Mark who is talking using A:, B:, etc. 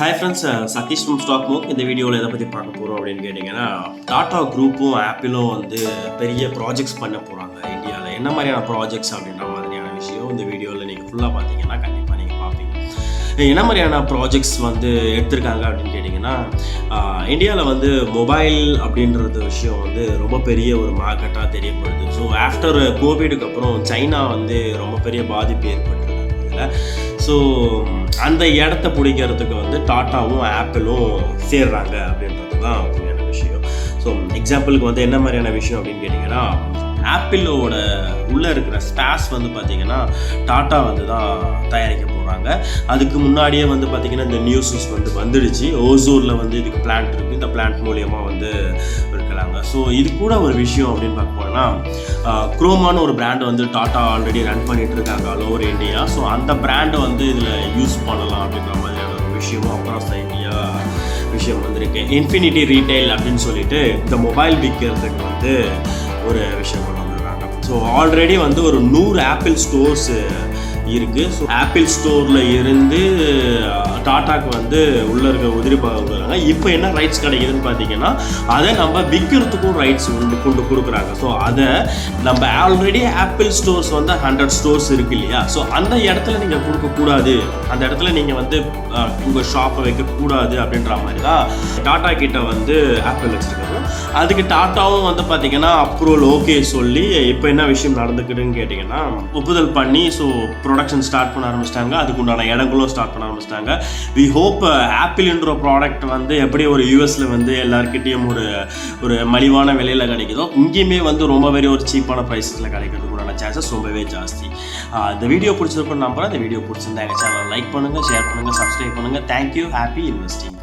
A: Hi friends, Satish from Stock Mook. இந்த வீடியோவில் எதை பற்றி பார்க்க போகிறோம் அப்படின்னு கேட்டிங்கன்னா, டாடா குரூப்பும் ஆப்பிளும் வந்து பெரிய ப்ராஜெக்ட்ஸ் பண்ண போகிறாங்க இந்தியாவில். என்ன மாதிரியான ப்ராஜெக்ட்ஸ் அப்படின்ற மாதிரியான விஷயம் இந்த வீடியோவில் நீங்கள் ஃபுல்லாக பார்த்தீங்கன்னா கண்டிப்பாக நீங்கள் பார்ப்பீங்க. என்ன மாதிரியான ப்ராஜெக்ட்ஸ் வந்து எடுத்திருக்காங்க அப்படின்னு கேட்டிங்கன்னா, இந்தியாவில் வந்து மொபைல் அப்படின்றது விஷயம் வந்து ரொம்ப பெரிய ஒரு மார்க்கெட்டாக தெரியப்படுது. ஸோ ஆஃப்டர் கோவிடுக்கு அப்புறம் சைனா வந்து ரொம்ப பெரிய பாதிப்பு ஏற்பட்டிருக்காங்க இதில். ஸோ அந்த இடத்த பிடிக்கிறதுக்கு வந்து டாட்டாவும் ஆப்பிளும் சேர்றாங்க அப்படின்றது தான் உண்மையான விஷயம். ஸோ எக்ஸாம்பிளுக்கு வந்து என்ன மாதிரியான விஷயம் அப்படின்னு கேட்டிங்கன்னா, ஆப்பிளோட உள்ளே இருக்கிற ஸ்பேஸ் வந்து பார்த்திங்கன்னா டாட்டா வந்து தான் தயாரிக்க போகிறாங்க. அதுக்கு முன்னாடியே வந்து பார்த்திங்கன்னா இந்த நியூஸஸ் வந்து வந்துடுச்சு. ஓசூரில் வந்து இதுக்கு பிளான்ட் இருக்குது, இந்த பிளான்ட் மூலியமாக வந்து இருக்கலாங்க. ஸோ இது கூட ஒரு விஷயம் அப்படின்னு பார்க்க போனால், குரோமான்னு ஒரு பிராண்டை வந்து டாட்டா ஆல்ரெடி ரன் பண்ணிகிட்டு இருக்காங்க ஆல் ஓவர் இந்தியா. ஸோ அந்த பிராண்டை வந்து இதில் யூஸ் பண்ணலாம் அப்படின்ற மாதிரியான ஒரு விஷயமும் அக்ராஸ் இந்தியா விஷயம் வந்திருக்கு. இன்ஃபினிட்டி ரீட்டைல் அப்படின்னு சொல்லிட்டு இந்த மொபைல் விற்கிறதுக்கு வந்து ஒரு விஷயம் கொண்டு வந்துடுறாங்க. ஸோ ஆல்ரெடி வந்து ஒரு 100 ஆப்பிள் ஸ்டோர்ஸ் இருக்குது. ஸோ ஆப்பிள் ஸ்டோரில் இருந்து டாட்டாக்கு வந்து உள்ளே இருக்க உதிரி பாகங்க இப்போ என்ன ரைட்ஸ் கிடைக்குதுன்னு பார்த்தீங்கன்னா, அதை நம்ம விற்கிறதுக்கும் ரைட்ஸ் கொண்டு கொடுக்குறாங்க. ஸோ அதை நம்ம ஆல்ரெடி ஆப்பிள் ஸ்டோர்ஸ் வந்து 100 ஸ்டோர்ஸ் இருக்குது இல்லையா, ஸோ அந்த இடத்துல நீங்கள் கொடுக்கக்கூடாது, அந்த இடத்துல நீங்கள் வந்து உங்கள் ஷாப்பை வைக்கக்கூடாது அப்படின்ற மாதிரி தான் டாட்டா கிட்ட வந்து ஆப்பிள் வச்சுருக்காங்க. அதுக்கு டாட்டாவும் வந்து பார்த்திங்கன்னா அப்ரூவல் ஓகே சொல்லி இப்போ என்ன விஷயம் நடந்துக்குதுன்னு கேட்டிங்கன்னா, ஒப்புதல் பண்ணி ஸோ ப்ரொடக்ஷன் ஸ்டார்ட் பண்ண ஆரம்பிச்சிட்டாங்க. அதுக்குண்டான இடங்களும் ஸ்டார்ட் பண்ண ஆரம்பிச்சிட்டாங்க. வி ஹோப் ஆப்பிள்ன்ற ப்ராடக்ட் வந்து எப்படி ஒரு யூஎஸில் வந்து எல்லாருக்கிட்டேயும் ஒரு மலிவான விலையில் கிடைக்குதோ, இங்கேயுமே வந்து ரொம்ப பெரிய ஒரு சீப்பான ப்ரைஸஸில் கிடைக்கிறதுக்குண்டான சான்சஸ் ரொம்பவே ஜாஸ்தி. இந்த வீடியோ பிடிச்சிருக்குன்னு நம்புறேன். இந்த வீடியோ பிடிச்சிருந்தா எங்கள் சேனலை லைக் பண்ணுங்கள், ஷேர் பண்ணுங்கள், சப்ஸ்கிரைப் பண்ணுங்கள். தேங்க்யூ. Happy investing.